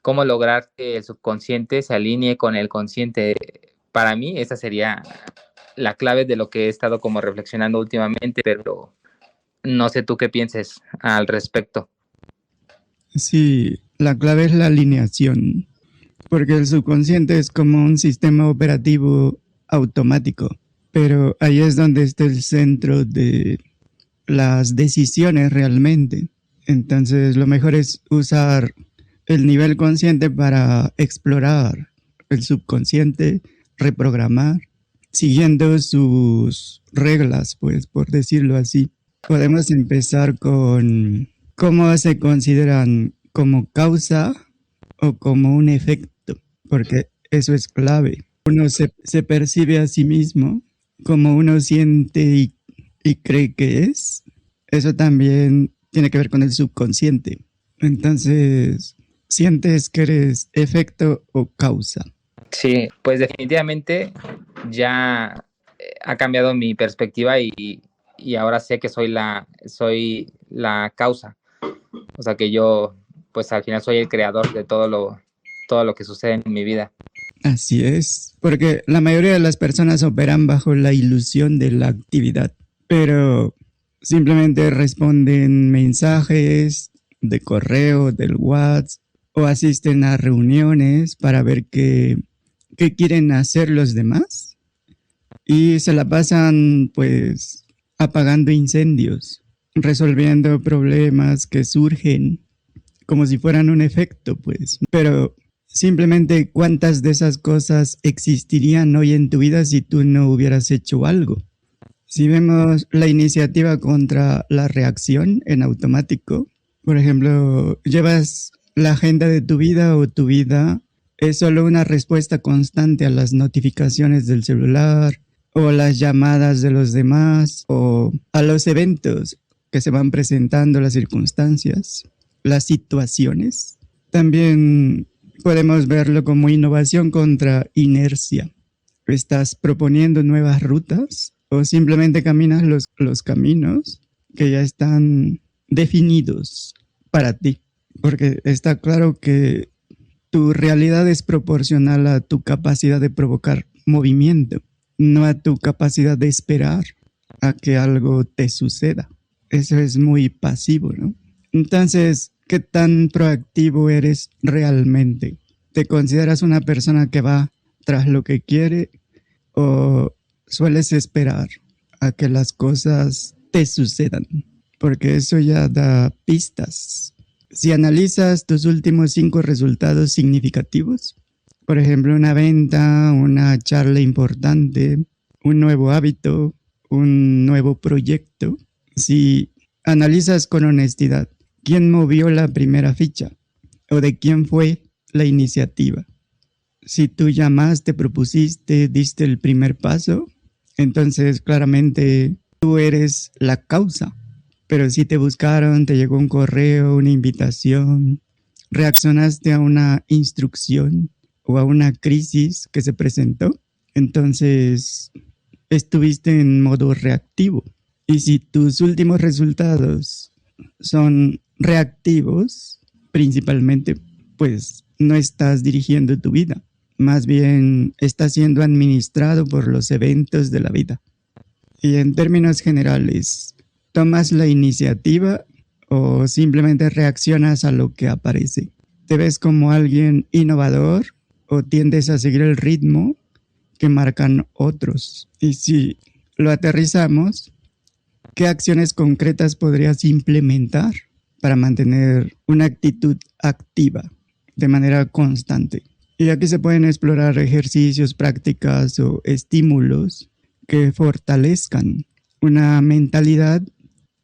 cómo lograr que el subconsciente se alinee con el consciente. Para mí, esa sería la clave de lo que he estado como reflexionando últimamente, pero no sé tú qué pienses al respecto. Sí, la clave es la alineación, porque el subconsciente es como un sistema operativo automático, pero ahí es donde está el centro de las decisiones realmente. Entonces, lo mejor es usar el nivel consciente para explorar el subconsciente, reprogramar, siguiendo sus reglas, pues, por decirlo así. Podemos empezar con cómo se consideran como causa o como un efecto, porque eso es clave. Uno se percibe a sí mismo como uno siente y cree que es. Eso también tiene que ver con el subconsciente. Entonces, ¿sientes que eres efecto o causa? Sí, pues definitivamente ya ha cambiado mi perspectiva y ahora sé que soy la causa. O sea que yo, pues al final soy el creador de todo lo que sucede en mi vida. Así es, porque la mayoría de las personas operan bajo la ilusión de la actividad, pero simplemente responden mensajes de correo, del WhatsApp, o asisten a reuniones para ver qué quieren hacer los demás y se la pasan pues apagando incendios, resolviendo problemas que surgen como si fueran un efecto, pues. Pero simplemente cuántas de esas cosas existirían hoy en tu vida si tú no hubieras hecho algo. Si vemos la iniciativa contra la reacción en automático, por ejemplo, llevas la agenda de tu vida o tu vida es solo una respuesta constante a las notificaciones del celular o las llamadas de los demás o a los eventos que se van presentando, las circunstancias, las situaciones. También podemos verlo como innovación contra inercia. ¿Estás proponiendo nuevas rutas o simplemente caminas los caminos que ya están definidos para ti? Porque está claro que tu realidad es proporcional a tu capacidad de provocar movimiento, no a tu capacidad de esperar a que algo te suceda. Eso es muy pasivo, ¿no? Entonces, ¿qué tan proactivo eres realmente? ¿Te consideras una persona que va tras lo que quiere o sueles esperar a que las cosas te sucedan? Porque eso ya da pistas. Si analizas tus últimos 5 resultados significativos, por ejemplo, una venta, una charla importante, un nuevo hábito, un nuevo proyecto, si analizas con honestidad quién movió la primera ficha o de quién fue la iniciativa. Si tú llamaste, propusiste, diste el primer paso, entonces claramente tú eres la causa. Pero si te buscaron, te llegó un correo, una invitación, reaccionaste a una instrucción o a una crisis que se presentó, entonces estuviste en modo reactivo. Y si tus últimos resultados son reactivos, principalmente, pues no estás dirigiendo tu vida. Más bien estás siendo administrado por los eventos de la vida. Y en términos generales, ¿tomas la iniciativa o simplemente reaccionas a lo que aparece? ¿Te ves como alguien innovador o tiendes a seguir el ritmo que marcan otros? Y si lo aterrizamos, ¿qué acciones concretas podrías implementar para mantener una actitud activa de manera constante? Y aquí se pueden explorar ejercicios, prácticas o estímulos que fortalezcan una mentalidad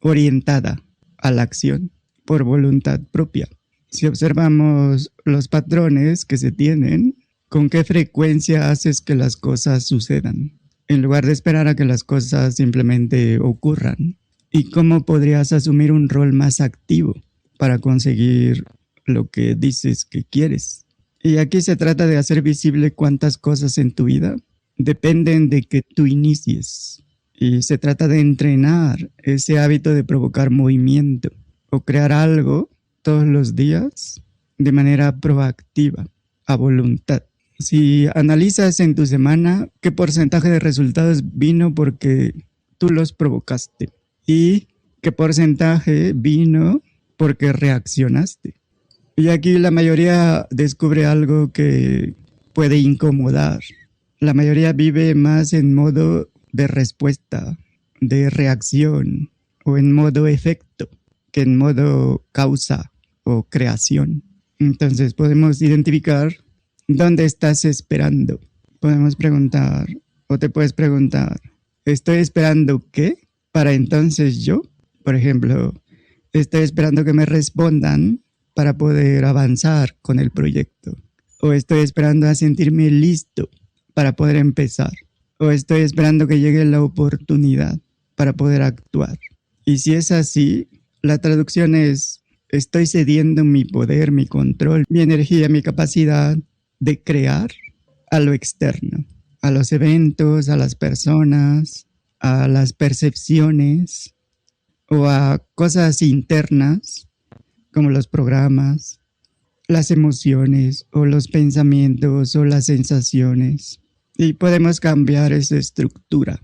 orientada a la acción por voluntad propia. Si observamos los patrones que se tienen, ¿con qué frecuencia haces que las cosas sucedan? En lugar de esperar a que las cosas simplemente ocurran. ¿Y cómo podrías asumir un rol más activo para conseguir lo que dices que quieres? Y aquí se trata de hacer visible cuántas cosas en tu vida dependen de que tú inicies. Y se trata de entrenar ese hábito de provocar movimiento o crear algo todos los días de manera proactiva, a voluntad. Si analizas en tu semana qué porcentaje de resultados vino porque tú los provocaste y qué porcentaje vino porque reaccionaste. Y aquí la mayoría descubre algo que puede incomodar. La mayoría vive más en modo de respuesta, de reacción o en modo efecto que en modo causa o creación. Entonces podemos identificar dónde estás esperando. Podemos preguntar o te puedes preguntar, ¿estoy esperando qué? Para entonces yo, por ejemplo, estoy esperando que me respondan para poder avanzar con el proyecto. O estoy esperando a sentirme listo para poder empezar. O estoy esperando que llegue la oportunidad para poder actuar. Y si es así, la traducción es, estoy cediendo mi poder, mi control, mi energía, mi capacidad de crear a lo externo, a los eventos, a las personas, a las percepciones o a cosas internas como los programas, las emociones o los pensamientos o las sensaciones. Y podemos cambiar esa estructura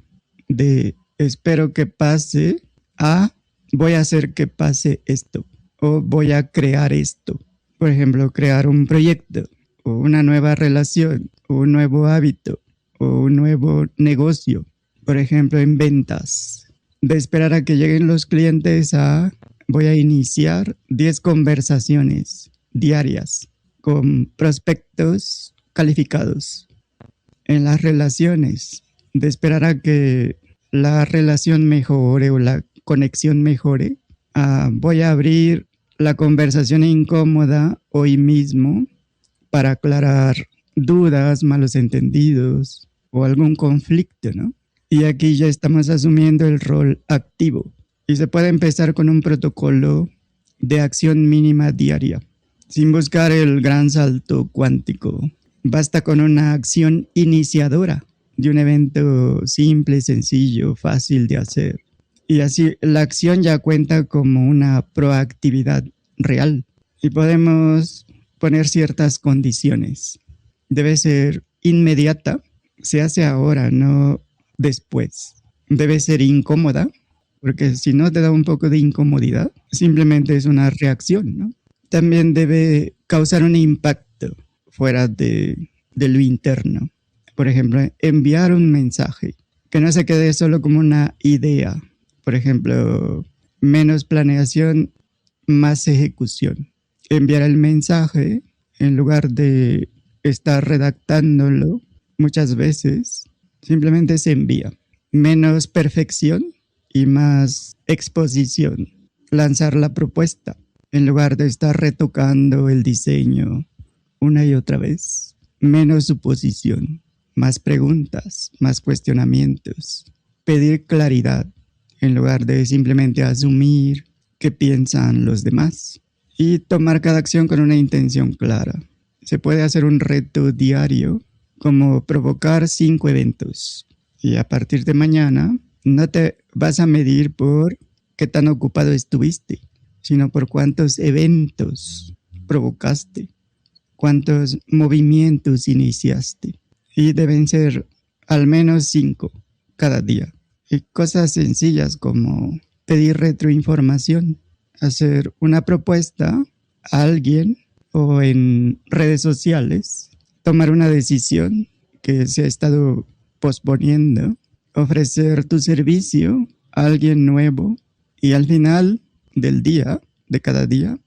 de espero que pase a voy a hacer que pase esto o voy a crear esto. Por ejemplo, crear un proyecto o una nueva relación o un nuevo hábito o un nuevo negocio. Por ejemplo, en ventas. De esperar a que lleguen los clientes a voy a iniciar 10 conversaciones diarias con prospectos calificados. En las relaciones, de esperar a que la relación mejore o la conexión mejore, voy a abrir la conversación incómoda hoy mismo para aclarar dudas, malos entendidos o algún conflicto, ¿no? Y aquí ya estamos asumiendo el rol activo. Y se puede empezar con un protocolo de acción mínima diaria, sin buscar el gran salto cuántico. Basta con una acción iniciadora de un evento simple, sencillo, fácil de hacer. Y así la acción ya cuenta como una proactividad real. Y podemos poner ciertas condiciones. Debe ser inmediata, se hace ahora, no después. Debe ser incómoda, porque si no te da un poco de incomodidad, simplemente es una reacción, ¿no? También debe causar un impacto fuera de lo interno. Por ejemplo, enviar un mensaje, que no se quede solo como una idea. Por ejemplo, menos planeación, más ejecución. Enviar el mensaje en lugar de estar redactándolo muchas veces, simplemente se envía. Menos perfección y más exposición. Lanzar la propuesta en lugar de estar retocando el diseño una y otra vez. Menos suposición, más preguntas, más cuestionamientos. Pedir claridad en lugar de simplemente asumir qué piensan los demás. Y tomar cada acción con una intención clara. Se puede hacer un reto diario como provocar 5 eventos. Y a partir de mañana no te vas a medir por qué tan ocupado estuviste, sino por cuántos eventos provocaste, cuántos movimientos iniciaste. Y deben ser al menos 5 cada día. Y cosas sencillas como pedir retroinformación, hacer una propuesta a alguien o en redes sociales, tomar una decisión que se ha estado posponiendo, ofrecer tu servicio a alguien nuevo y al final del día, de cada día,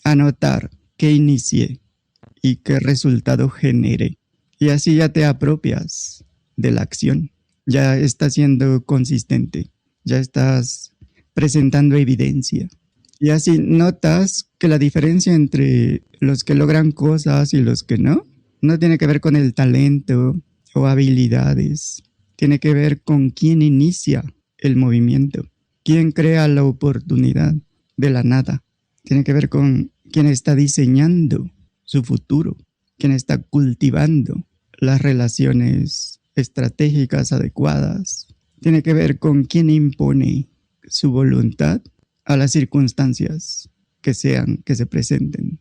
anotar qué inicié y qué resultado generé. Y así ya te apropias de la acción, ya estás siendo consistente, ya estás presentando evidencia. Y así notas que la diferencia entre los que logran cosas y los que no tiene que ver con el talento o habilidades, tiene que ver con quién inicia el movimiento, quién crea la oportunidad de la nada, tiene que ver con quién está diseñando su futuro, quién está cultivando las relaciones estratégicas adecuadas, tiene que ver con quién impone su voluntad a las circunstancias que sean, que se presenten.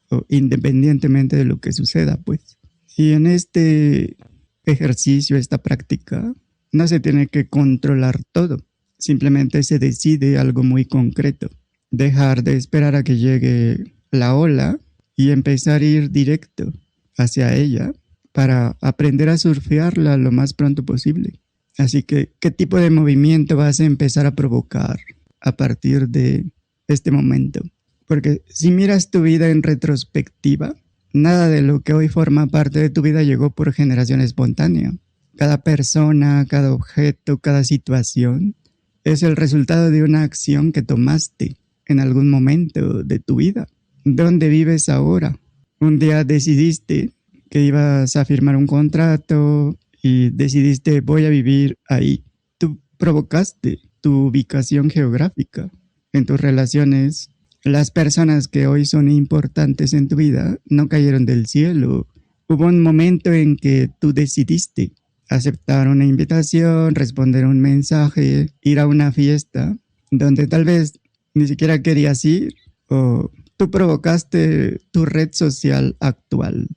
o independientemente de lo que suceda, pues. Y en este ejercicio, esta práctica, no se tiene que controlar todo, simplemente se decide algo muy concreto, dejar de esperar a que llegue la ola y empezar a ir directo hacia ella para aprender a surfearla lo más pronto posible. Así que, ¿qué tipo de movimiento vas a empezar a provocar a partir de este momento? Porque si miras tu vida en retrospectiva, nada de lo que hoy forma parte de tu vida llegó por generación espontánea. Cada persona, cada objeto, cada situación es el resultado de una acción que tomaste en algún momento de tu vida. ¿Dónde vives ahora? Un día decidiste que ibas a firmar un contrato y decidiste voy a vivir ahí. Tú provocaste tu ubicación geográfica en tus relaciones. Las personas que hoy son importantes en tu vida no cayeron del cielo. Hubo un momento en que tú decidiste aceptar una invitación, responder un mensaje, ir a una fiesta donde tal vez ni siquiera querías ir, o tú provocaste tu red social actual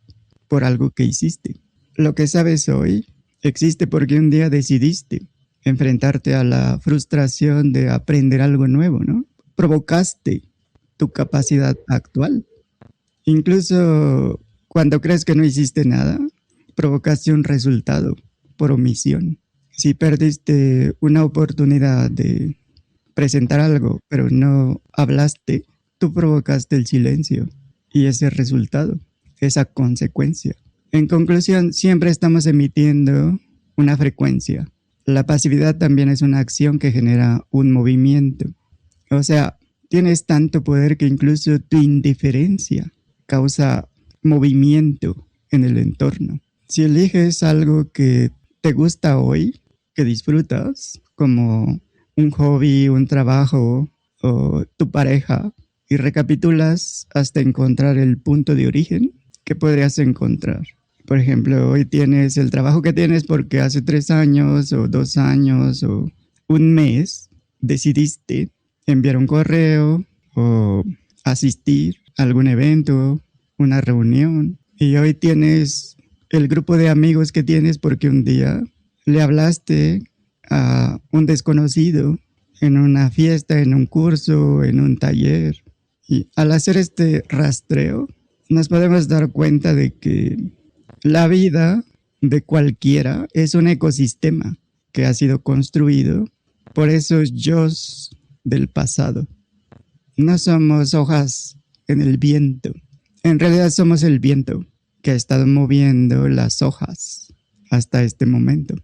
por algo que hiciste. Lo que sabes hoy existe porque un día decidiste enfrentarte a la frustración de aprender algo nuevo, ¿no? Provocaste tu capacidad actual. Incluso cuando crees que no hiciste nada, provocaste un resultado por omisión. Si perdiste una oportunidad de presentar algo, pero no hablaste, tú provocaste el silencio y ese resultado, esa consecuencia. En conclusión, siempre estamos emitiendo una frecuencia. La pasividad también es una acción que genera un movimiento. O sea, tienes tanto poder que incluso tu indiferencia causa movimiento en el entorno. Si eliges algo que te gusta hoy, que disfrutas, como un hobby, un trabajo o tu pareja, y recapitulas hasta encontrar el punto de origen, ¿qué podrías encontrar? Por ejemplo, hoy tienes el trabajo que tienes porque hace 3 años o 2 años o un mes decidiste enviar un correo o asistir a algún evento, una reunión, y hoy tienes el grupo de amigos que tienes porque un día le hablaste a un desconocido en una fiesta, en un curso, en un taller. Y al hacer este rastreo, nos podemos dar cuenta de que la vida de cualquiera es un ecosistema que ha sido construido por esos yos del pasado. No somos hojas en el viento. En realidad somos el viento que ha estado moviendo las hojas hasta este momento.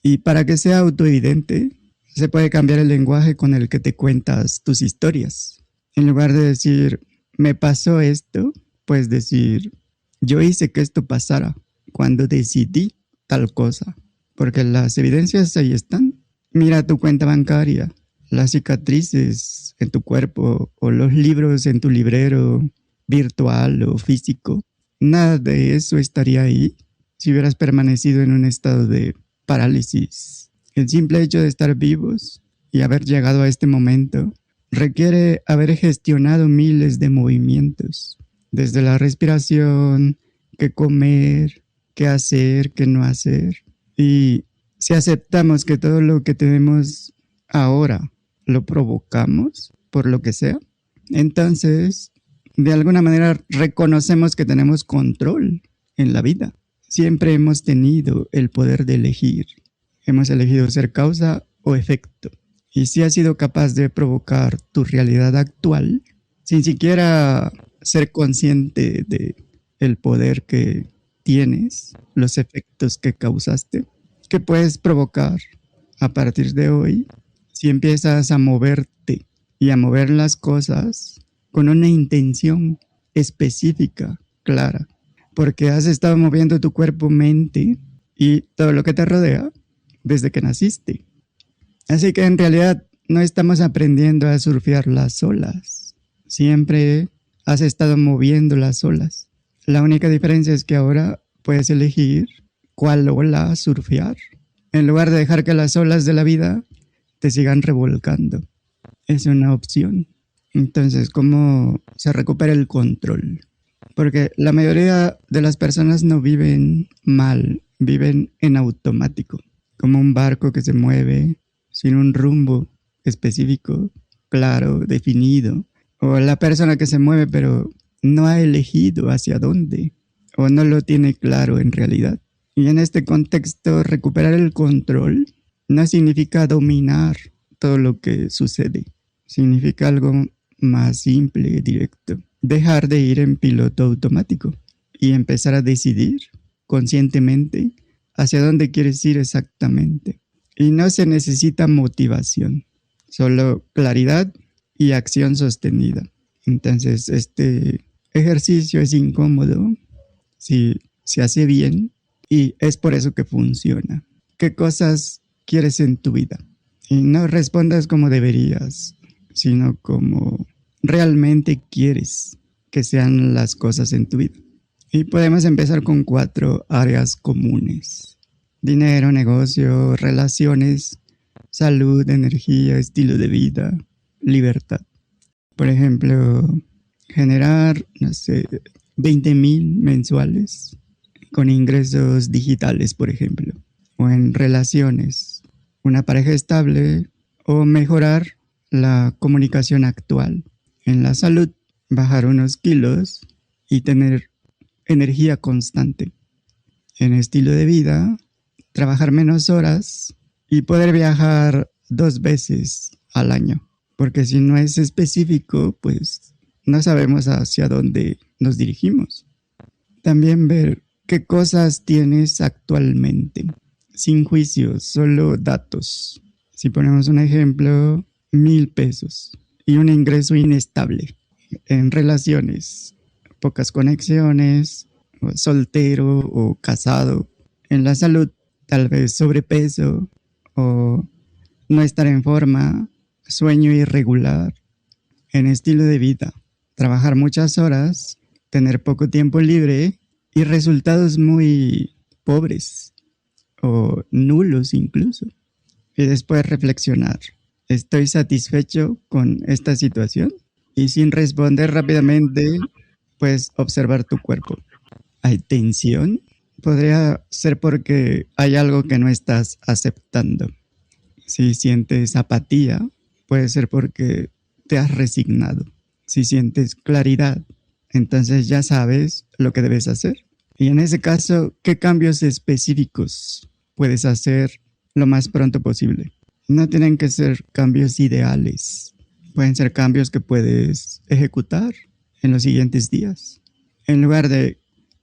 Y para que sea autoevidente, se puede cambiar el lenguaje con el que te cuentas tus historias. En lugar de decir, me pasó esto, puedes decir, yo hice que esto pasara cuando decidí tal cosa. Porque las evidencias ahí están. Mira tu cuenta bancaria, las cicatrices en tu cuerpo o los libros en tu librero virtual o físico. Nada de eso estaría ahí si hubieras permanecido en un estado de parálisis. El simple hecho de estar vivos y haber llegado a este momento requiere haber gestionado miles de movimientos, desde la respiración, qué comer, qué hacer, qué no hacer. Y si aceptamos que todo lo que tenemos ahora lo provocamos por lo que sea, entonces de alguna manera reconocemos que tenemos control en la vida. Siempre hemos tenido el poder de elegir. Hemos elegido ser causa o efecto. Y si has sido capaz de provocar tu realidad actual, sin siquiera ser consciente de el poder que tienes, los efectos que causaste, que puedes provocar a partir de hoy, si empiezas a moverte y a mover las cosas con una intención específica, clara, porque has estado moviendo tu cuerpo, mente y todo lo que te rodea desde que naciste. Así que en realidad no estamos aprendiendo a surfear las olas. Siempre has estado moviendo las olas. La única diferencia es que ahora puedes elegir cuál ola surfear, en lugar de dejar que las olas de la vida te sigan revolcando. Es una opción. Entonces, ¿cómo se recupera el control? Porque la mayoría de las personas no viven mal, viven en automático, como un barco que se mueve sin un rumbo específico, claro, definido, o la persona que se mueve pero no ha elegido hacia dónde, o no lo tiene claro en realidad. Y en este contexto, recuperar el control no significa dominar todo lo que sucede, significa algo más simple, directo. Dejar de ir en piloto automático y empezar a decidir conscientemente hacia dónde quieres ir exactamente. Y no se necesita motivación, solo claridad y acción sostenida. Entonces, este ejercicio es incómodo si se hace bien y es por eso que funciona. ¿Qué cosas quieres en tu vida? Y no respondas como deberías, sino como realmente quieres que sean las cosas en tu vida. Y podemos empezar con 4 áreas comunes: dinero, negocio, relaciones, salud, energía, estilo de vida, libertad. Por ejemplo, generar, no sé, 20,000 mensuales con ingresos digitales, por ejemplo. O en relaciones, una pareja estable, o mejorar la comunicación actual. En la salud, bajar unos kilos y tener energía constante. En estilo de vida, trabajar menos horas y poder viajar 2 veces al año. Porque si no es específico, pues no sabemos hacia dónde nos dirigimos. También ver qué cosas tienes actualmente, sin juicios, solo datos. Si ponemos un ejemplo, 1,000 pesos y un ingreso inestable. En relaciones, pocas conexiones, o soltero o casado. En la salud, tal vez sobrepeso o no estar en forma, sueño irregular. En estilo de vida, trabajar muchas horas, tener poco tiempo libre y resultados muy pobres o nulos incluso. Y después reflexionar. ¿Estoy satisfecho con esta situación? Y sin responder rápidamente, puedes observar tu cuerpo. ¿Hay tensión? Podría ser porque hay algo que no estás aceptando. Si sientes apatía, puede ser porque te has resignado. Si sientes claridad, entonces ya sabes lo que debes hacer. Y en ese caso, ¿qué cambios específicos puedes hacer lo más pronto posible? No tienen que ser cambios ideales. Pueden ser cambios que puedes ejecutar en los siguientes días. En lugar de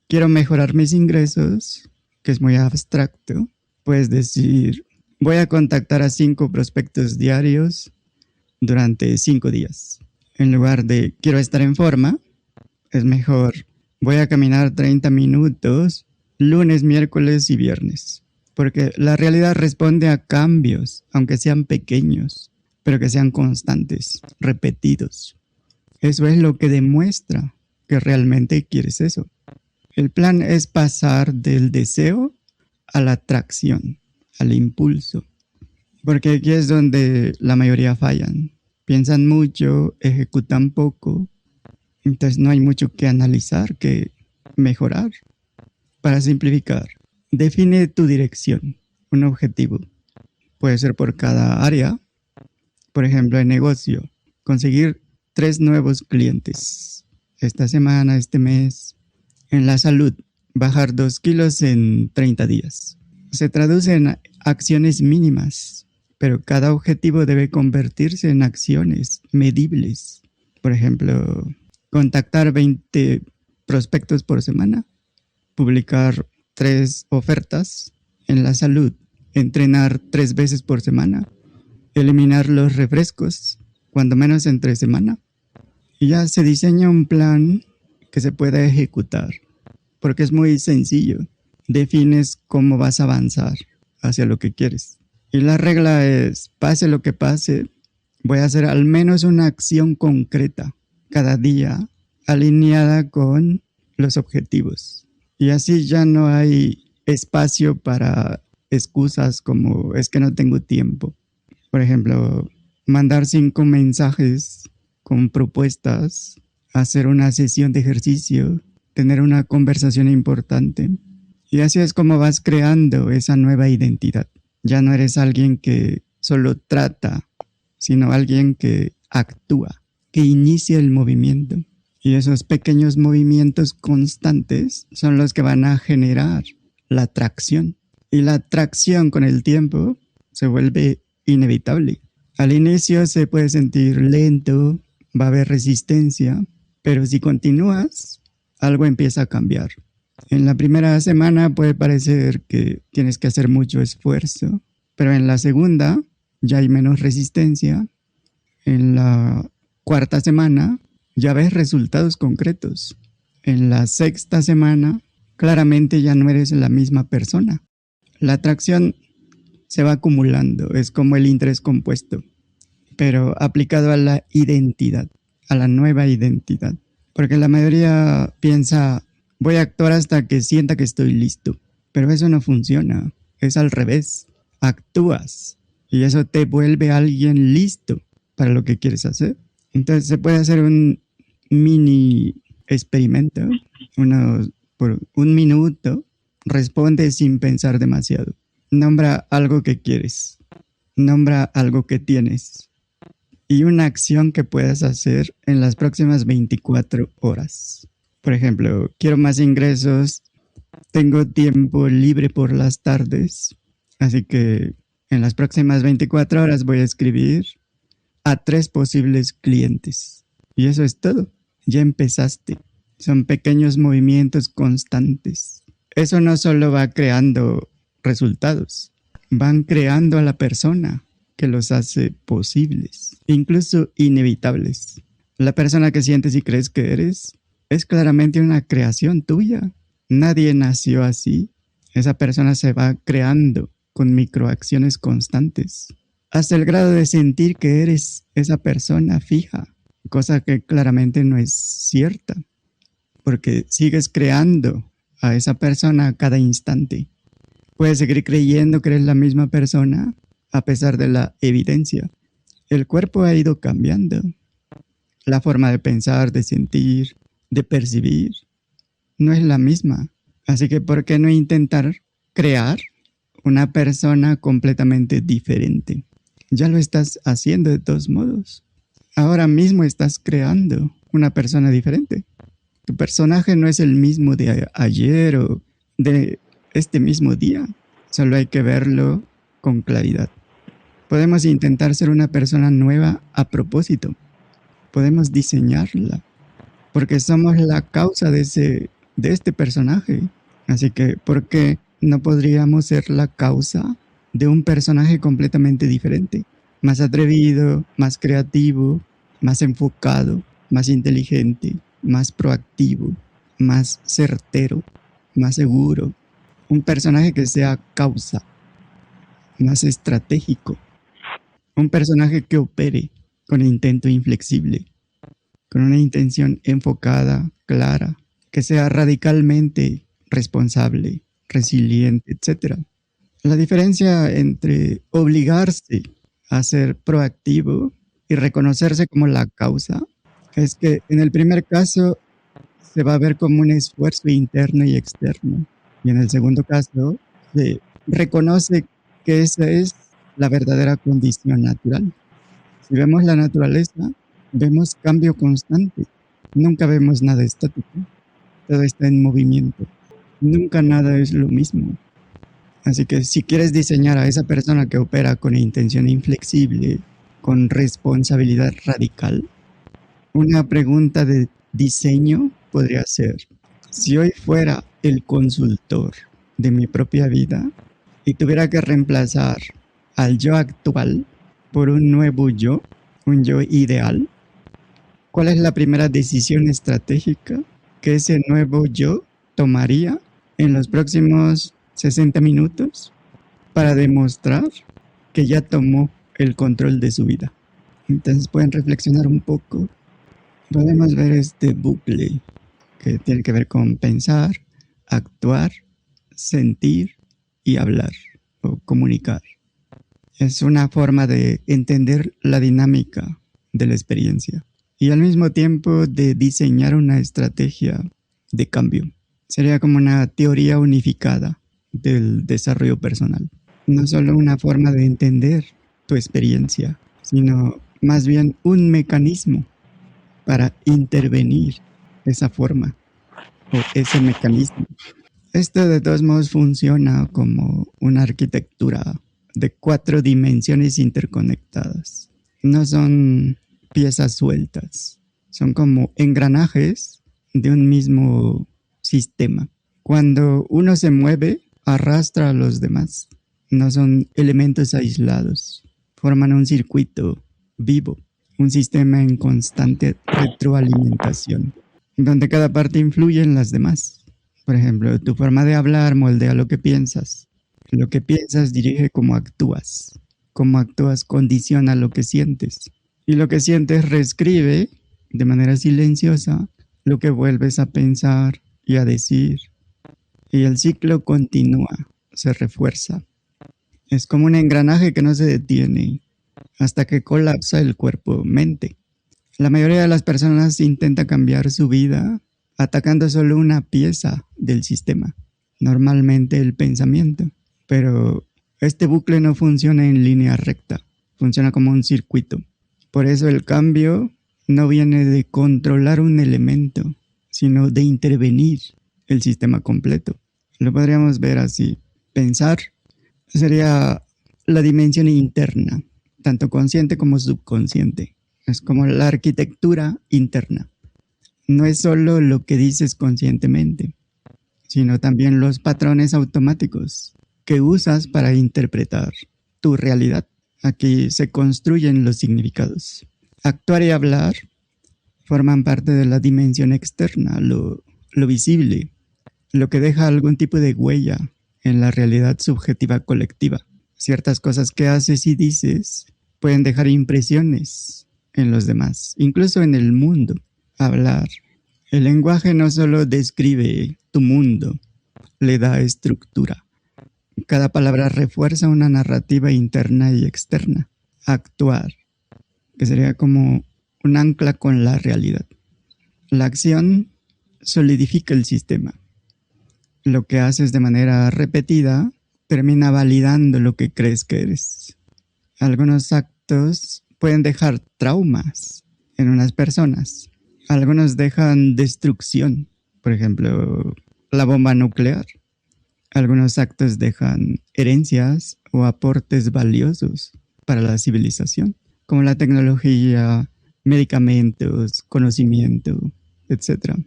quiero mejorar mis ingresos, que es muy abstracto, puedes decir voy a contactar a 5 prospectos diarios durante 5 días. En lugar de quiero estar en forma, es mejor voy a caminar 30 minutos lunes, miércoles y viernes. Porque la realidad responde a cambios, aunque sean pequeños, pero que sean constantes, repetidos. Eso es lo que demuestra que realmente quieres eso. El plan es pasar del deseo a la atracción, al impulso. Porque aquí es donde la mayoría fallan. Piensan mucho, ejecutan poco, entonces no hay mucho que analizar, que mejorar. Para simplificar, define tu dirección, un objetivo. Puede ser por cada área. Por ejemplo, en negocio, conseguir 3 nuevos clientes esta semana, este mes. En la salud, bajar 2 kilos en 30 días. Se traduce en acciones mínimas, pero cada objetivo debe convertirse en acciones medibles. Por ejemplo, contactar 20 prospectos por semana, publicar 3 ofertas. En la salud, entrenar 3 veces por semana, eliminar los refrescos, cuando menos entre semana. Y ya se diseña un plan que se pueda ejecutar, porque es muy sencillo. Defines cómo vas a avanzar hacia lo que quieres. Y la regla es, pase lo que pase, voy a hacer al menos una acción concreta cada día, alineada con los objetivos. Y así ya no hay espacio para excusas como es que no tengo tiempo. Por ejemplo, mandar 5 mensajes con propuestas, hacer una sesión de ejercicio, tener una conversación importante. Y así es como vas creando esa nueva identidad. Ya no eres alguien que solo trata, sino alguien que actúa, que inicia el movimiento. Y esos pequeños movimientos constantes son los que van a generar la atracción. Y la atracción con el tiempo se vuelve inevitable. Al inicio se puede sentir lento, va a haber resistencia, pero si continúas, algo empieza a cambiar. En la primera semana puede parecer que tienes que hacer mucho esfuerzo, pero en la segunda ya hay menos resistencia. En la cuarta semana ya ves resultados concretos. En la sexta semana claramente ya no eres la misma persona. La atracción se va acumulando, es como el interés compuesto, pero aplicado a la identidad, a la nueva identidad. Porque la mayoría piensa, voy a actuar hasta que sienta que estoy listo, pero eso no funciona, es al revés. Actúas y eso te vuelve alguien listo para lo que quieres hacer. Entonces se puede hacer un mini experimento, por un minuto, responde sin pensar demasiado. Nombra algo que quieres, nombra algo que tienes y una acción que puedas hacer en las próximas 24 horas. Por ejemplo, quiero más ingresos, tengo tiempo libre por las tardes, así que en las próximas 24 horas voy a escribir a 3 posibles clientes. Y eso es todo. Ya empezaste. Son pequeños movimientos constantes. Eso no solo va creando resultados, van creando a la persona que los hace posibles, incluso inevitables. La persona que sientes y crees que eres es claramente una creación tuya. Nadie nació así. Esa persona se va creando con microacciones constantes, hasta el grado de sentir que eres esa persona fija, cosa que claramente no es cierta, porque sigues creando a esa persona a cada instante. Puedes seguir creyendo que eres la misma persona a pesar de la evidencia. El cuerpo ha ido cambiando. La forma de pensar, de sentir, de percibir, no es la misma. Así que, ¿por qué no intentar crear una persona completamente diferente? Ya lo estás haciendo de todos modos. Ahora mismo estás creando una persona diferente. Tu personaje no es el mismo de ayer o de este mismo día. Solo hay que verlo con claridad. Podemos intentar ser una persona nueva a propósito. Podemos diseñarla, porque somos la causa de este personaje. Así que, ¿por qué no podríamos ser la causa de un personaje completamente diferente? Más atrevido, más creativo, más enfocado, más inteligente, más proactivo, más certero, más seguro. Un personaje que sea causa, más estratégico. Un personaje que opere con intento inflexible, con una intención enfocada, clara, que sea radicalmente responsable, resiliente, etc. La diferencia entre obligarse a ser proactivo y reconocerse como la causa es que en el primer caso se va a ver como un esfuerzo interno y externo, y en el segundo caso se reconoce que esa es la verdadera condición natural. Si vemos la naturaleza, vemos cambio constante. Nunca vemos nada estático. Todo está en movimiento. Nunca nada es lo mismo. Así que si quieres diseñar a esa persona que opera con intención inflexible, con responsabilidad radical, una pregunta de diseño podría ser: si hoy fuera el consultor de mi propia vida y tuviera que reemplazar al yo actual por un nuevo yo, un yo ideal, ¿cuál es la primera decisión estratégica que ese nuevo yo tomaría en los próximos 60 minutos para demostrar que ya tomó el control de su vida? Entonces pueden reflexionar un poco. Podemos ver este bucle que tiene que ver con pensar, actuar, sentir y hablar o comunicar. Es una forma de entender la dinámica de la experiencia y al mismo tiempo de diseñar una estrategia de cambio. Sería como una teoría unificada del desarrollo personal. No solo una forma de entender tu experiencia, sino más bien un mecanismo para intervenir esa forma o ese mecanismo. Esto de todos modos funciona como una arquitectura de 4 dimensiones interconectadas. No son piezas sueltas, son como engranajes de un mismo sistema. Cuando uno se mueve, arrastra a los demás. No son elementos aislados, forman un circuito vivo, un sistema en constante retroalimentación, donde cada parte influye en las demás. Por ejemplo, tu forma de hablar moldea lo que piensas. Lo que piensas dirige cómo actúas. Cómo actúas condiciona lo que sientes. Y lo que sientes reescribe de manera silenciosa lo que vuelves a pensar y a decir. Y el ciclo continúa, se refuerza. Es como un engranaje que no se detiene hasta que colapsa el cuerpo-mente. La mayoría de las personas intenta cambiar su vida atacando solo una pieza del sistema, normalmente el pensamiento. Pero este bucle no funciona en línea recta, funciona como un circuito. Por eso el cambio no viene de controlar un elemento, sino de intervenir el sistema completo. Lo podríamos ver así. Pensar sería la dimensión interna, tanto consciente como subconsciente. Es como la arquitectura interna. No es solo lo que dices conscientemente, sino también los patrones automáticos que usas para interpretar tu realidad. Aquí se construyen los significados. Actuar y hablar forman parte de la dimensión externa, lo visible, lo que deja algún tipo de huella en la realidad subjetiva colectiva. Ciertas cosas que haces y dices pueden dejar impresiones en los demás, incluso en el mundo. Hablar. El lenguaje no solo describe tu mundo, le da estructura. Cada palabra refuerza una narrativa interna y externa. Actuar, que sería como un ancla con la realidad. La acción solidifica el sistema. Lo que haces de manera repetida termina validando lo que crees que eres. Algunos actos pueden dejar traumas en unas personas. Algunos dejan destrucción, por ejemplo, la bomba nuclear. Algunos actos dejan herencias o aportes valiosos para la civilización, como la tecnología, medicamentos, conocimiento, etc.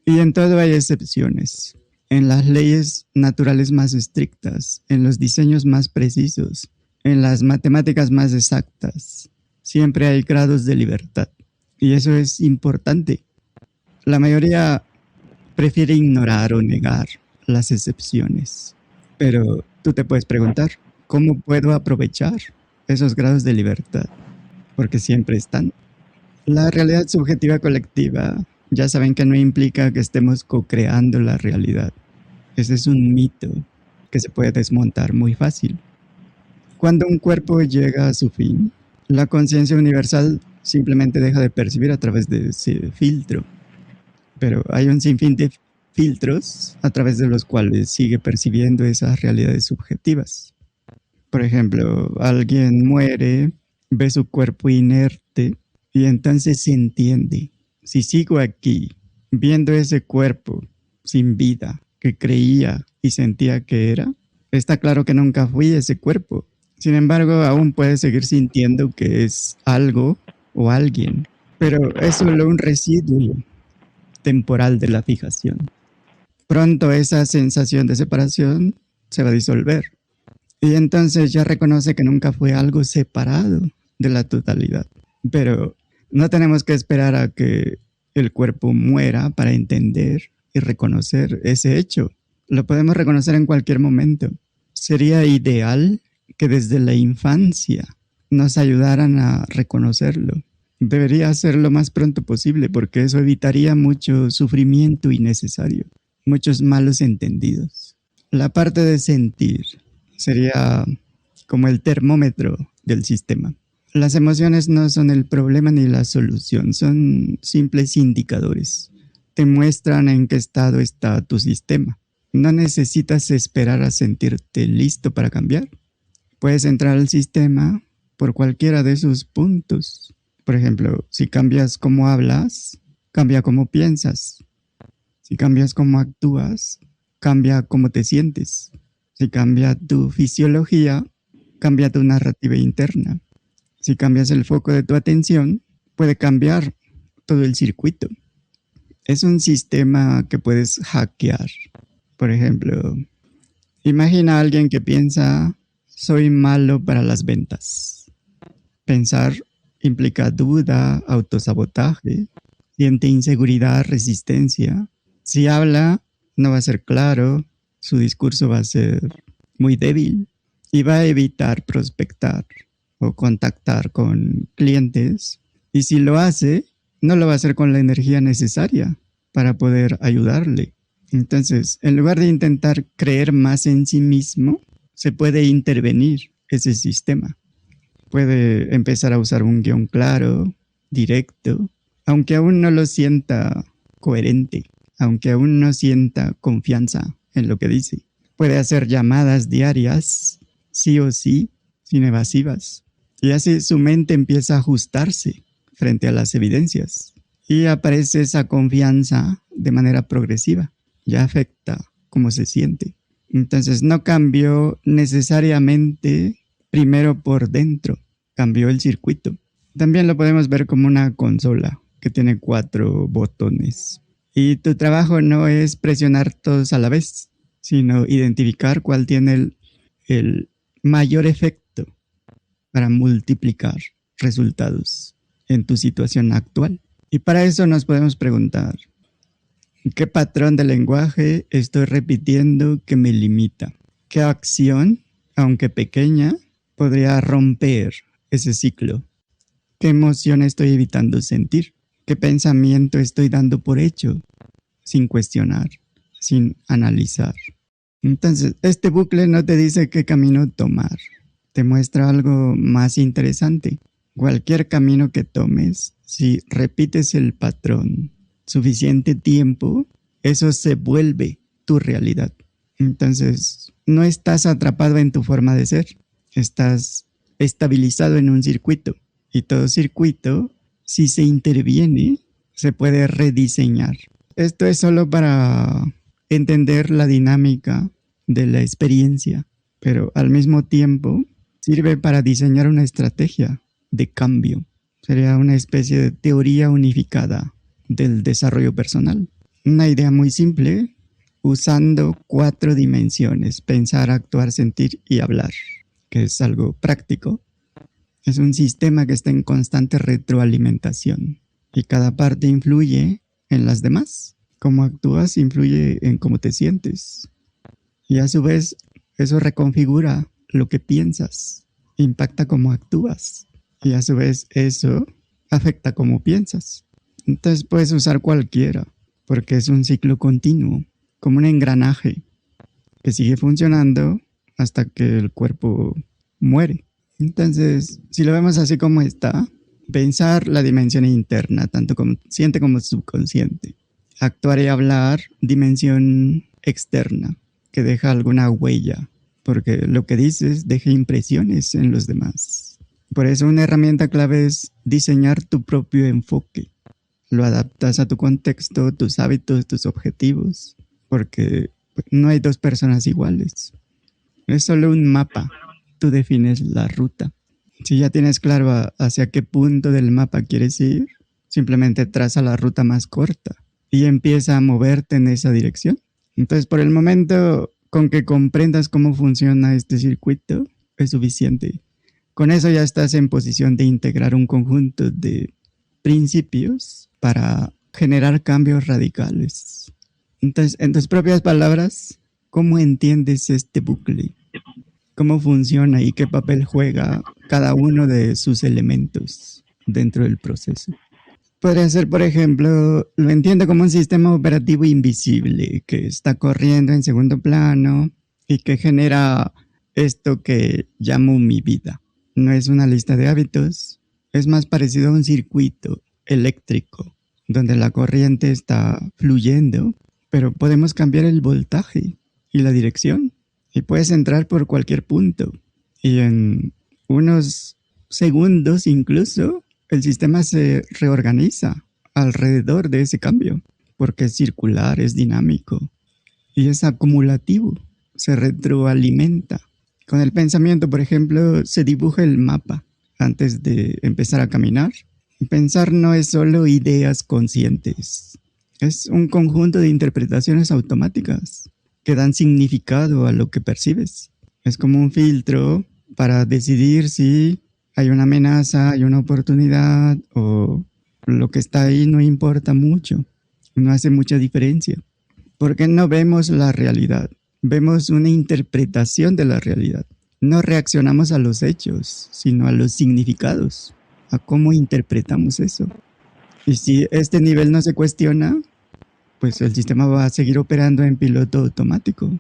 Y en todo hay excepciones. En las leyes naturales más estrictas, en los diseños más precisos, en las matemáticas más exactas, siempre hay grados de libertad. Y eso es importante. La mayoría prefiere ignorar o negar las excepciones. Pero tú te puedes preguntar, ¿cómo puedo aprovechar esos grados de libertad? Porque siempre están. La realidad subjetiva colectiva, ya saben que no implica que estemos co-creando la realidad. Ese es un mito que se puede desmontar muy fácil. Cuando un cuerpo llega a su fin, la conciencia universal simplemente deja de percibir a través de ese filtro. Pero hay un sinfín de filtros a través de los cuales sigue percibiendo esas realidades subjetivas. Por ejemplo, alguien muere, ve su cuerpo inerte y entonces se entiende. Si sigo aquí, viendo ese cuerpo sin vida que creía y sentía que era, está claro que nunca fui ese cuerpo. Sin embargo, aún puede seguir sintiendo que es algo o alguien, pero es solo un residuo temporal de la fijación. Pronto esa sensación de separación se va a disolver y entonces ya reconoce que nunca fue algo separado de la totalidad. Pero no tenemos que esperar a que el cuerpo muera para entender y reconocer ese hecho. Lo podemos reconocer en cualquier momento. Sería ideal que desde la infancia nos ayudaran a reconocerlo. Debería ser lo más pronto posible porque eso evitaría mucho sufrimiento innecesario, muchos malos entendidos. La parte de sentir sería como el termómetro del sistema. Las emociones no son el problema ni la solución, son simples indicadores. te muestran en qué estado está tu sistema. No necesitas esperar a sentirte listo para cambiar. Puedes entrar al sistema por cualquiera de sus puntos. Por ejemplo, si cambias cómo hablas, cambia cómo piensas. Si cambias cómo actúas, cambia cómo te sientes. Si cambia tu fisiología, cambia tu narrativa interna. Si cambias el foco de tu atención, puede cambiar todo el circuito. Es un sistema que puedes hackear. Por ejemplo, imagina a alguien que piensa, soy malo para las ventas. Pensar implica duda, autosabotaje, siente inseguridad, resistencia. Si habla, no va a ser claro, su discurso va a ser muy débil y va a evitar prospectar o contactar con clientes. Y si lo hace, no lo va a hacer con la energía necesaria para poder ayudarle. Entonces, en lugar de intentar creer más en sí mismo, se puede intervenir ese sistema. Puede empezar a usar un guión claro, directo, aunque aún no lo sienta coherente, aunque aún no sienta confianza en lo que dice. Puede hacer llamadas diarias, sí o sí, sin evasivas. Y así su mente empieza a ajustarse frente a las evidencias. Y aparece esa confianza de manera progresiva. Ya afecta cómo se siente. Entonces no cambió necesariamente primero por dentro, cambió el circuito. También lo podemos ver como una consola que tiene 4 botones. Y tu trabajo no es presionar todos a la vez, sino identificar cuál tiene el mayor efecto para multiplicar resultados en tu situación actual. Y para eso nos podemos preguntar, ¿qué patrón de lenguaje estoy repitiendo que me limita? ¿Qué acción, aunque pequeña, podría romper ese ciclo? ¿Qué emoción estoy evitando sentir? ¿Qué pensamiento estoy dando por hecho sin cuestionar, sin analizar? Entonces, este bucle no te dice qué camino tomar. Te muestra algo más interesante. Cualquier camino que tomes, si repites el patrón suficiente tiempo, eso se vuelve tu realidad. Entonces, no estás atrapado en tu forma de ser. Estás estabilizado en un circuito. Y todo circuito, si se interviene, se puede rediseñar. Esto es solo para entender la dinámica de la experiencia, pero al mismo tiempo sirve para diseñar una estrategia de cambio. Sería una especie de teoría unificada del desarrollo personal. Una idea muy simple, usando 4 dimensiones: pensar, actuar, sentir y hablar, que es algo práctico. Es un sistema que está en constante retroalimentación y cada parte influye en las demás. Cómo actúas influye en cómo te sientes. Y a su vez, eso reconfigura lo que piensas, impacta cómo actúas. Y a su vez, eso afecta cómo piensas. Entonces puedes usar cualquiera, porque es un ciclo continuo, como un engranaje que sigue funcionando hasta que el cuerpo muere. Entonces, si lo vemos así como está, pensar la dimensión interna, tanto consciente como subconsciente. Actuar y hablar, dimensión externa, que deja alguna huella, porque lo que dices deja impresiones en los demás. Por eso una herramienta clave es diseñar tu propio enfoque. Lo adaptas a tu contexto, tus hábitos, tus objetivos, porque no hay 2 personas iguales. Es solo un mapa. Tú defines la ruta. Si ya tienes claro hacia qué punto del mapa quieres ir, simplemente traza la ruta más corta y empieza a moverte en esa dirección. Entonces, por el momento, con que comprendas cómo funciona este circuito, es suficiente. Con eso ya estás en posición de integrar un conjunto de principios para generar cambios radicales. Entonces, en tus propias palabras, ¿cómo entiendes este bucle? ¿Cómo funciona y qué papel juega cada uno de sus elementos dentro del proceso? Podría ser, por ejemplo, lo entiendo como un sistema operativo invisible que está corriendo en segundo plano y que genera esto que llamo mi vida. No es una lista de hábitos, es más parecido a un circuito eléctrico donde la corriente está fluyendo, pero podemos cambiar el voltaje y la dirección y puedes entrar por cualquier punto y en unos segundos incluso el sistema se reorganiza alrededor de ese cambio porque es circular, es dinámico y es acumulativo, se retroalimenta. Con el pensamiento, por ejemplo, se dibuja el mapa antes de empezar a caminar. Pensar no es solo ideas conscientes, es un conjunto de interpretaciones automáticas que dan significado a lo que percibes. Es como un filtro para decidir si hay una amenaza, hay una oportunidad o lo que está ahí no importa mucho, no hace mucha diferencia. Porque no vemos la realidad, vemos una interpretación de la realidad. No reaccionamos a los hechos, sino a los significados, a cómo interpretamos eso. Y si este nivel no se cuestiona, pues el sistema va a seguir operando en piloto automático.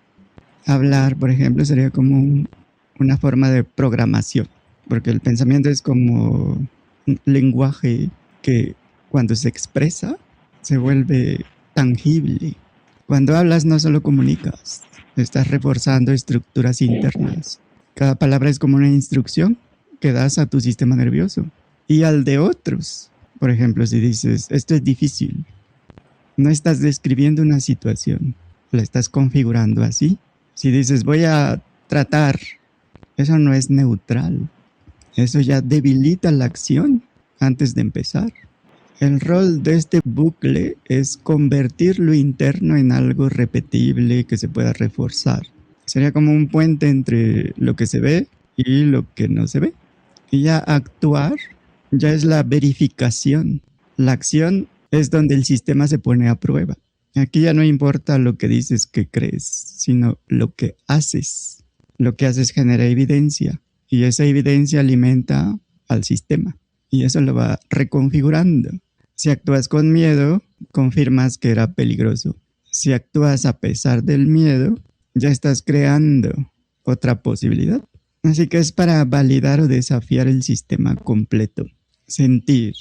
Hablar, por ejemplo, sería como una forma de programación, porque el pensamiento es como un lenguaje que cuando se expresa se vuelve tangible. Cuando hablas no solo comunicas, estás reforzando estructuras internas. Cada palabra es como una instrucción que das a tu sistema nervioso y al de otros. Por ejemplo, si dices, esto es difícil, no estás describiendo una situación, la estás configurando así. Si dices, voy a tratar, eso no es neutral. Eso ya debilita la acción antes de empezar. El rol de este bucle es convertir lo interno en algo repetible que se pueda reforzar. Sería como un puente entre lo que se ve y lo que no se ve. Y ya actuar ya es la verificación. La acción es donde el sistema se pone a prueba. Aquí ya no importa lo que dices que crees, sino lo que haces. Lo que haces genera evidencia y esa evidencia alimenta al sistema y eso lo va reconfigurando. Si actúas con miedo, confirmas que era peligroso. Si actúas a pesar del miedo, ya estás creando otra posibilidad. Así que es para validar o desafiar el sistema completo. Sentir.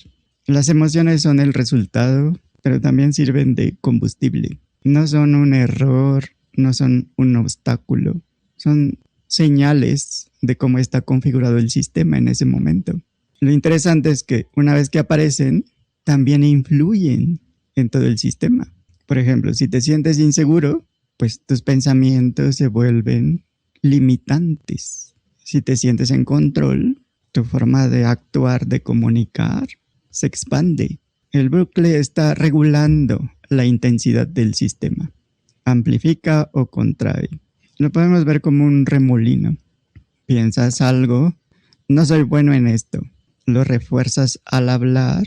Las emociones son el resultado, pero también sirven de combustible. No son un error, no son un obstáculo. Son señales de cómo está configurado el sistema en ese momento. Lo interesante es que una vez que aparecen, también influyen en todo el sistema. Por ejemplo, si te sientes inseguro, pues tus pensamientos se vuelven limitantes. Si te sientes en control, tu forma de actuar, de comunicar, se expande. El bucle está regulando la intensidad del sistema. Amplifica o contrae. Lo podemos ver como un remolino. Piensas algo, no soy bueno en esto. Lo refuerzas al hablar,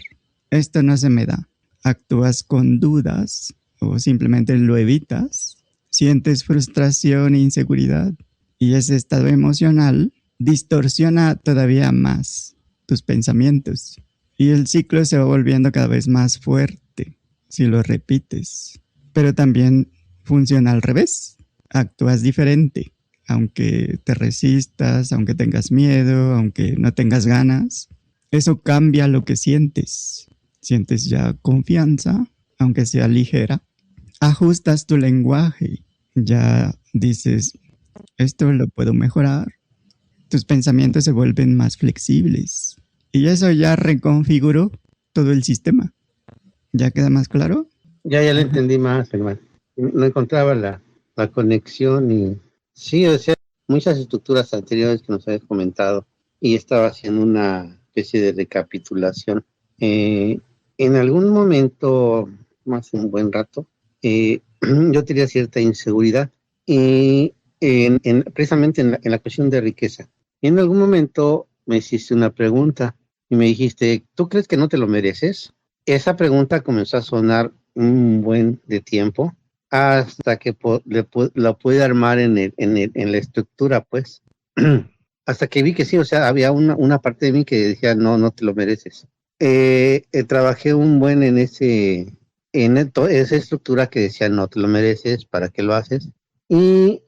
esto no se me da. Actúas con dudas o simplemente lo evitas. Sientes frustración e inseguridad. Y ese estado emocional distorsiona todavía más tus pensamientos. Y el ciclo se va volviendo cada vez más fuerte si lo repites. Pero también funciona al revés. Actúas diferente. Aunque te resistas, aunque tengas miedo, aunque no tengas ganas, eso cambia lo que sientes. Sientes ya confianza, aunque sea ligera. Ajustas tu lenguaje. Ya dices, esto lo puedo mejorar. Tus pensamientos se vuelven más flexibles. Y eso ya reconfiguró todo el sistema. ¿Ya queda más claro? Ya lo entendí más, hermano. No encontraba la conexión y sí, o sea, muchas estructuras anteriores que nos habías comentado y estaba haciendo una especie de recapitulación. En algún momento, más un buen rato, yo tenía cierta inseguridad y precisamente en la cuestión de riqueza. Y en algún momento me hiciste una pregunta y me dijiste, ¿tú crees que no te lo mereces? Esa pregunta comenzó a sonar un buen de tiempo hasta que lo pude armar en la estructura, pues. Hasta que vi que sí, o sea, había una parte de mí que decía, no te lo mereces. Trabajé un buen en esa estructura que decía, no te lo mereces, ¿para qué lo haces? Y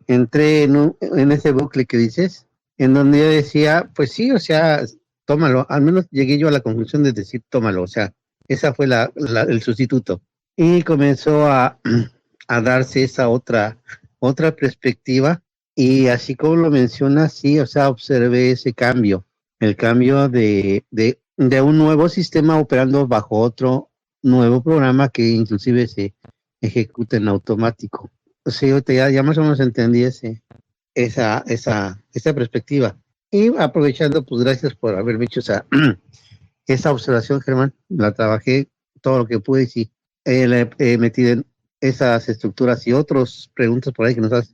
entré en ese bucle que dices, en donde yo decía, pues sí, o sea, tómalo. Al menos llegué yo a la conclusión de decir, tómalo, o sea, Esa fue el sustituto. Y comenzó a darse esa otra perspectiva. Y así como lo mencionas, sí, o sea, observé ese cambio, el cambio de un nuevo sistema operando bajo otro nuevo programa que inclusive se ejecuta en automático. O sea, yo ya más o menos entendí esa perspectiva. Y aprovechando, pues gracias por haberme hecho esa observación, Germán. La trabajé todo lo que pude y sí, le he metido en esas estructuras y otras preguntas por ahí que nos has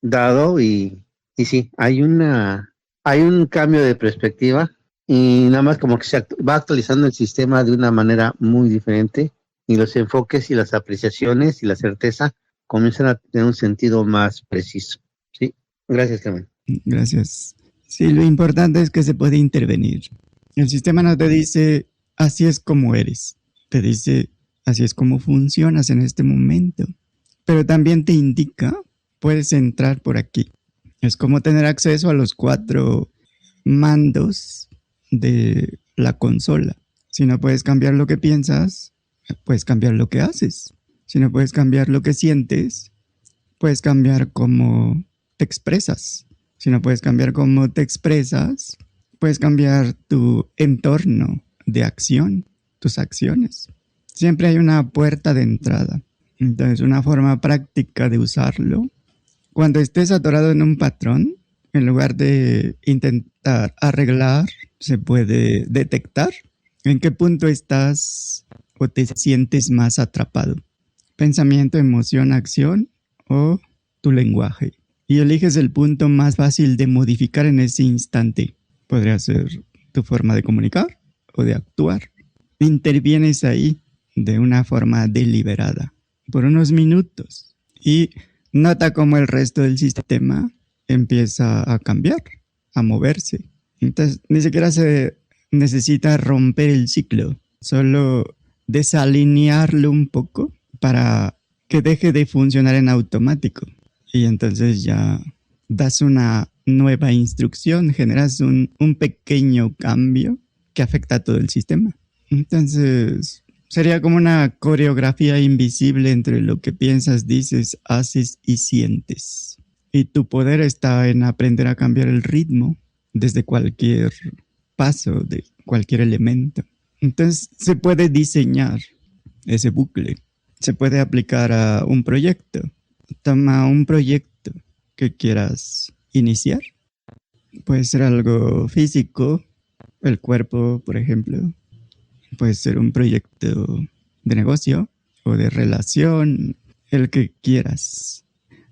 dado y sí, hay un cambio de perspectiva y nada más como que va actualizando el sistema de una manera muy diferente y los enfoques y las apreciaciones y la certeza comienzan a tener un sentido más preciso. Sí, gracias, Germán. Gracias. Sí, lo importante es que se puede intervenir. El sistema no te dice así es como eres, te dice así es como funcionas en este momento, pero también te indica puedes entrar por aquí. Es como tener acceso a los 4 mandos de la consola. Si no puedes cambiar lo que piensas, puedes cambiar lo que haces. Si no puedes cambiar lo que sientes, puedes cambiar cómo te expresas. Si no puedes cambiar cómo te expresas, puedes cambiar tu entorno de acción, tus acciones. Siempre hay una puerta de entrada. Entonces, una forma práctica de usarlo, cuando estés atorado en un patrón, en lugar de intentar arreglar, se puede detectar en qué punto estás o te sientes más atrapado. Pensamiento, emoción, acción o tu lenguaje. Y eliges el punto más fácil de modificar en ese instante. Podría ser tu forma de comunicar o de actuar. Intervienes ahí de una forma deliberada por unos minutos y nota cómo el resto del sistema empieza a cambiar, a moverse. Entonces, ni siquiera se necesita romper el ciclo, solo desalinearlo un poco para que deje de funcionar en automático. Y entonces ya das una nueva instrucción, generas un pequeño cambio que afecta a todo el sistema. Entonces, sería como una coreografía invisible entre lo que piensas, dices, haces y sientes. Y tu poder está en aprender a cambiar el ritmo desde cualquier paso, de cualquier elemento. Entonces, se puede diseñar ese bucle. Se puede aplicar a un proyecto. Toma un proyecto que quieras iniciar. Puede ser algo físico, el cuerpo, por ejemplo. Puede ser un proyecto de negocio o de relación, el que quieras.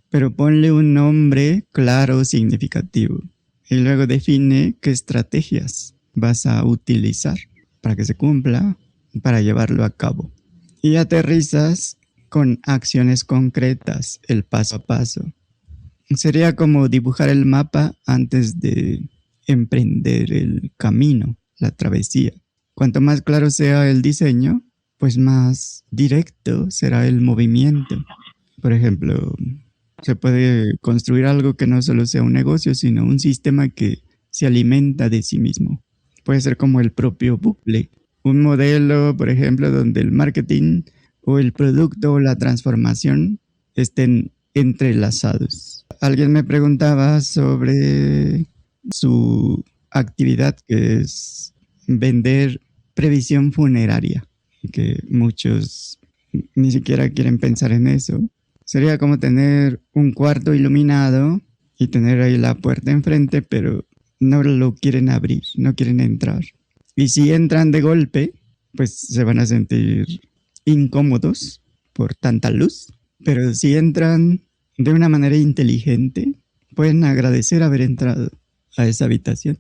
Pero ponle un nombre claro, significativo. Y luego define qué estrategias vas a utilizar para que se cumpla, para llevarlo a cabo. Y aterrizas con acciones concretas, el paso a paso. Sería como dibujar el mapa antes de emprender el camino, la travesía. Cuanto más claro sea el diseño, pues más directo será el movimiento. Por ejemplo, se puede construir algo que no solo sea un negocio, sino un sistema que se alimenta de sí mismo. Puede ser como el propio bucle. Un modelo, por ejemplo, donde el marketing o el producto o la transformación estén entrelazados. Alguien me preguntaba sobre su actividad, que es vender previsión funeraria, que muchos ni siquiera quieren pensar en eso. Sería como tener un cuarto iluminado y tener ahí la puerta enfrente, pero no lo quieren abrir, no quieren entrar. Y si entran de golpe, pues se van a sentir incómodos por tanta luz. Pero si entran de una manera inteligente, pueden agradecer haber entrado a esa habitación.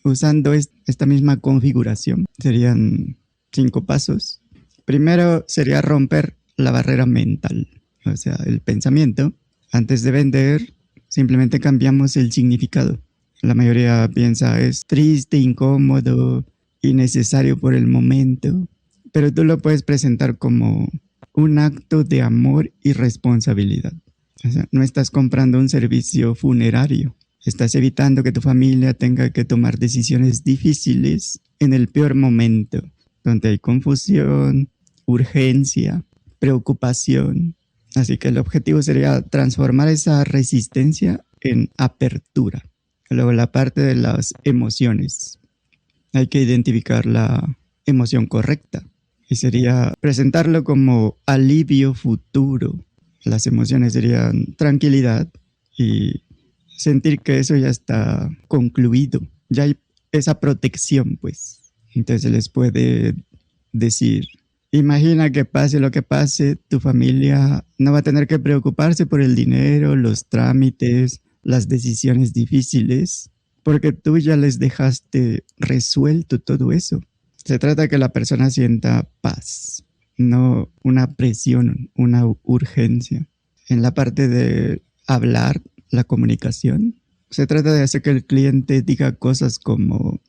Usando esta misma configuración, serían 5 pasos. Primero sería romper la barrera mental, o sea, el pensamiento. Antes de vender, simplemente cambiamos el significado. La mayoría piensa es triste, incómodo, innecesario por el momento, pero tú lo puedes presentar como un acto de amor y responsabilidad. O sea, no estás comprando un servicio funerario. Estás evitando que tu familia tenga que tomar decisiones difíciles en el peor momento. donde hay confusión, urgencia, preocupación. Así que el objetivo sería transformar esa resistencia en apertura. Luego la parte de las emociones. Hay que identificar la emoción correcta y sería presentarlo como alivio futuro. Las emociones serían tranquilidad y sentir que eso ya está concluido. Ya hay esa protección, pues. Entonces les puede decir, imagina que pase lo que pase, tu familia no va a tener que preocuparse por el dinero, los trámites, las decisiones difíciles, porque tú ya les dejaste resuelto todo eso. Se trata de que la persona sienta paz, no una presión, una urgencia. En la parte de hablar, la comunicación, se trata de hacer que el cliente diga cosas como,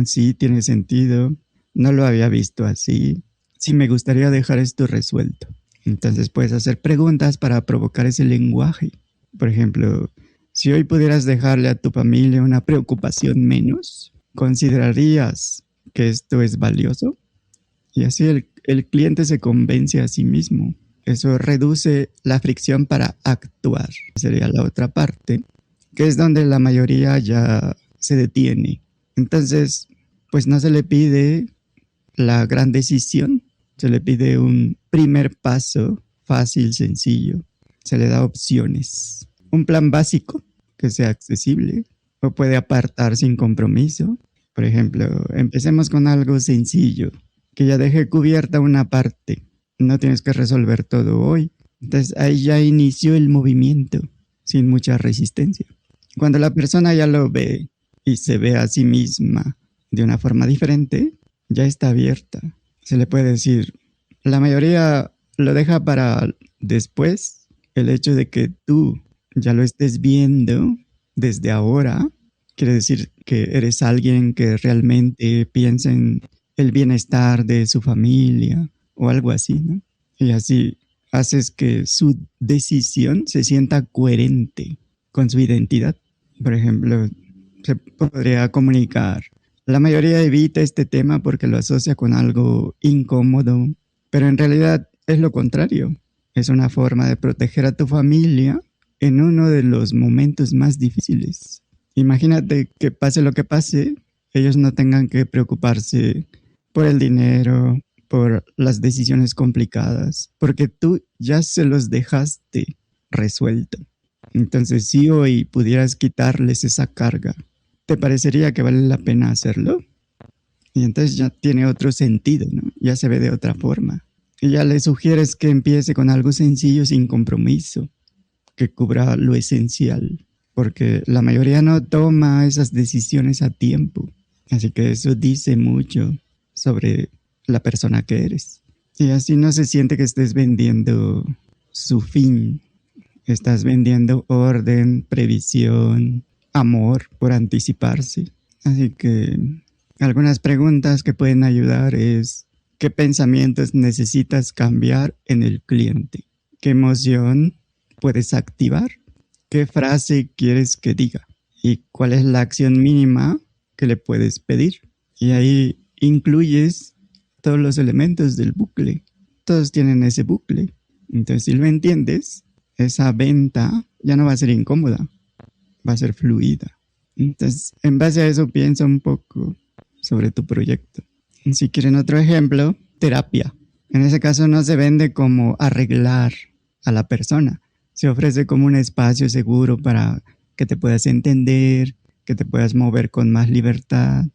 sí, tiene sentido, no lo había visto así, sí, me gustaría dejar esto resuelto. Entonces puedes hacer preguntas para provocar ese lenguaje. Por ejemplo, si hoy pudieras dejarle a tu familia una preocupación menos, ¿considerarías que esto es valioso? Y así el cliente se convence a sí mismo. Eso reduce la fricción para actuar. Sería la otra parte, que es donde la mayoría ya se detiene. Entonces, pues no se le pide la gran decisión, se le pide un primer paso fácil, sencillo. Se le da opciones. Un plan básico que sea accesible o puede apartar sin compromiso. Por ejemplo, empecemos con algo sencillo, que ya deje cubierta una parte. No tienes que resolver todo hoy. Entonces ahí ya inició el movimiento sin mucha resistencia. Cuando la persona ya lo ve y se ve a sí misma de una forma diferente, ya está abierta. Se le puede decir, la mayoría lo deja para después. El hecho de que tú ya lo estés viendo desde ahora, quiere decir que eres alguien que realmente piensa en el bienestar de su familia o algo así, ¿no? Y así haces que su decisión se sienta coherente con su identidad. Por ejemplo, se podría comunicar. La mayoría evita este tema porque lo asocia con algo incómodo, pero en realidad es lo contrario. Es una forma de proteger a tu familia en uno de los momentos más difíciles. Imagínate que pase lo que pase, ellos no tengan que preocuparse por el dinero, por las decisiones complicadas, porque tú ya se los dejaste resuelto. Entonces, si hoy pudieras quitarles esa carga, ¿te parecería que vale la pena hacerlo? Y entonces ya tiene otro sentido, ¿no? Ya se ve de otra forma. Y ya le sugieres que empiece con algo sencillo sin compromiso, que cubra lo esencial, porque la mayoría no toma esas decisiones a tiempo. Así que eso dice mucho sobre la persona que eres. Y así no se siente que estés vendiendo su fin. Estás vendiendo orden, previsión, amor por anticiparse. Así que algunas preguntas que pueden ayudar es: ¿qué pensamientos necesitas cambiar en el cliente? ¿Qué emoción puedes activar? ¿Qué frase quieres que diga? ¿Y cuál es la acción mínima que le puedes pedir? Y ahí incluyes todos los elementos del bucle. Todos tienen ese bucle. Entonces, si lo entiendes, esa venta ya no va a ser incómoda, va a ser fluida. Entonces, en base a eso, piensa un poco sobre tu proyecto. Si quieren otro ejemplo, terapia. En ese caso no se vende como arreglar a la persona. Se ofrece como un espacio seguro para que te puedas entender, que te puedas mover con más libertad.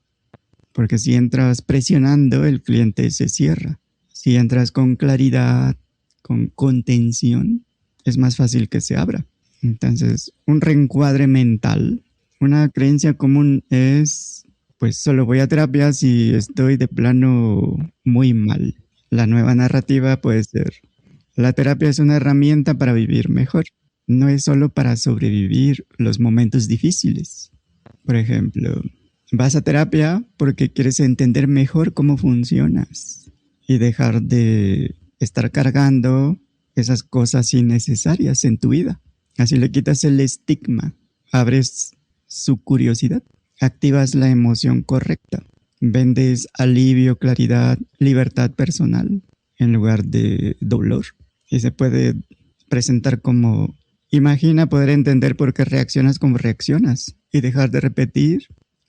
Porque si entras presionando, el cliente se cierra. Si entras con claridad, con contención, es más fácil que se abra. Entonces, un reencuadre mental. Una creencia común es, pues solo voy a terapia si estoy de plano muy mal. La nueva narrativa puede ser: la terapia es una herramienta para vivir mejor. No es solo para sobrevivir los momentos difíciles. Por ejemplo, vas a terapia porque quieres entender mejor cómo funcionas y dejar de estar cargando esas cosas innecesarias en tu vida. Así le quitas el estigma, abres su curiosidad, activas la emoción correcta. vendes alivio, claridad, libertad personal en lugar de dolor. Y se puede presentar como: imagina poder entender por qué reaccionas como reaccionas y dejar de repetir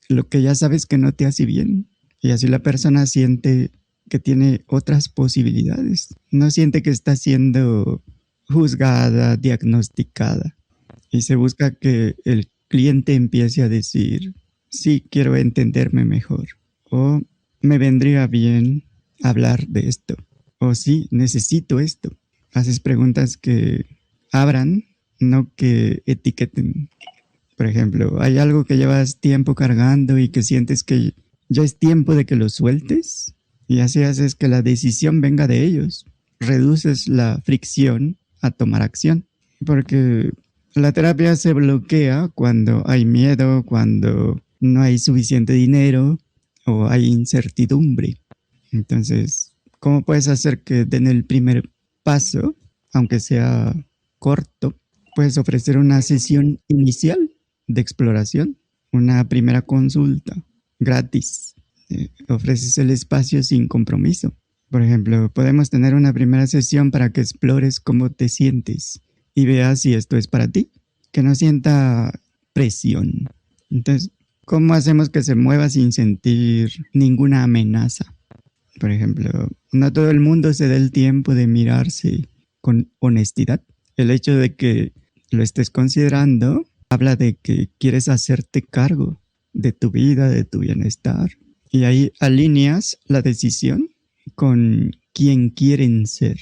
lo que ya sabes que no te hace bien. Y así la persona siente que tiene otras posibilidades. No siente que está siendo juzgada, diagnosticada. Y se busca que el cliente empiece a decir: sí, quiero entenderme mejor. O me vendría bien hablar de esto. O sí, necesito esto. Haces preguntas que abran, no que etiqueten. Por ejemplo, ¿hay algo que llevas tiempo cargando y que sientes que ya es tiempo de que lo sueltes? Y así haces que la decisión venga de ellos. Reduces la fricción a tomar acción. Porque la terapia se bloquea cuando hay miedo, cuando no hay suficiente dinero o hay incertidumbre. Entonces, ¿cómo puedes hacer que den el primer paso, aunque sea corto? Puedes ofrecer una sesión inicial de exploración, una primera consulta gratis. Ofreces el espacio sin compromiso. Por ejemplo, podemos tener una primera sesión para que explores cómo te sientes y veas si esto es para ti, que no sienta presión. Entonces, ¿cómo hacemos que se mueva sin sentir ninguna amenaza? Por ejemplo, no todo el mundo se da el tiempo de mirarse con honestidad. El hecho de que lo estés considerando habla de que quieres hacerte cargo de tu vida, de tu bienestar. Y ahí alineas la decisión con quien quieren ser.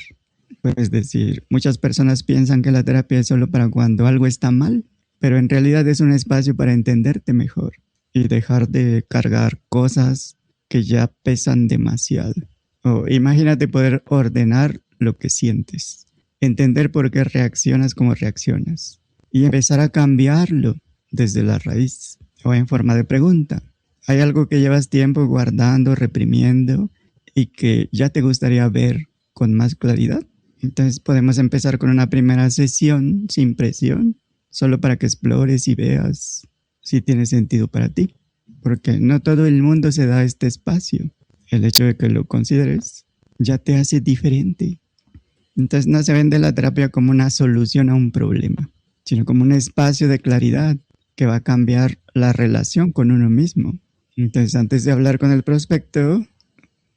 Es decir, muchas personas piensan que la terapia es solo para cuando algo está mal, pero en realidad es un espacio para entenderte mejor y dejar de cargar cosas que ya pesan demasiado. O imagínate poder ordenar lo que sientes, entender por qué reaccionas como reaccionas y empezar a cambiarlo desde la raíz o en forma de pregunta. ¿Hay algo que llevas tiempo guardando, reprimiendo y que ya te gustaría ver con más claridad? Entonces podemos empezar con una primera sesión sin presión, solo para que explores y veas si tiene sentido para ti. Porque no todo el mundo se da este espacio. El hecho de que lo consideres ya te hace diferente. Entonces no se vende la terapia como una solución a un problema, sino como un espacio de claridad que va a cambiar la relación con uno mismo. Entonces, antes de hablar con el prospecto,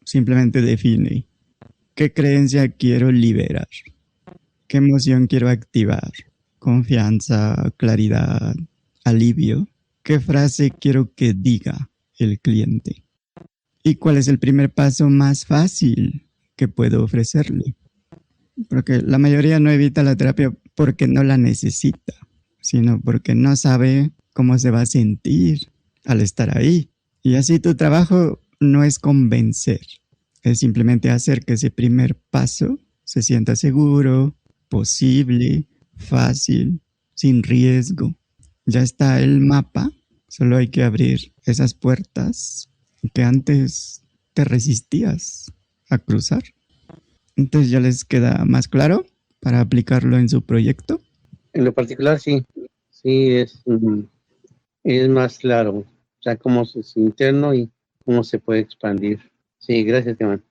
simplemente define: ¿qué creencia quiero liberar? ¿Qué emoción quiero activar? Confianza, claridad, alivio. ¿Qué frase quiero que diga el cliente? ¿Y cuál es el primer paso más fácil que puedo ofrecerle? Porque la mayoría no evita la terapia porque no la necesita, sino porque no sabe cómo se va a sentir al estar ahí. Y así tu trabajo no es convencer, es simplemente hacer que ese primer paso se sienta seguro, posible, fácil, sin riesgo. Ya está el mapa, solo hay que abrir esas puertas que antes te resistías a cruzar. Entonces ya les queda más claro para aplicarlo en su proyecto. En lo particular, sí. Sí, es más claro. O sea, cómo es interno y cómo se puede expandir. Sí, gracias, Iván.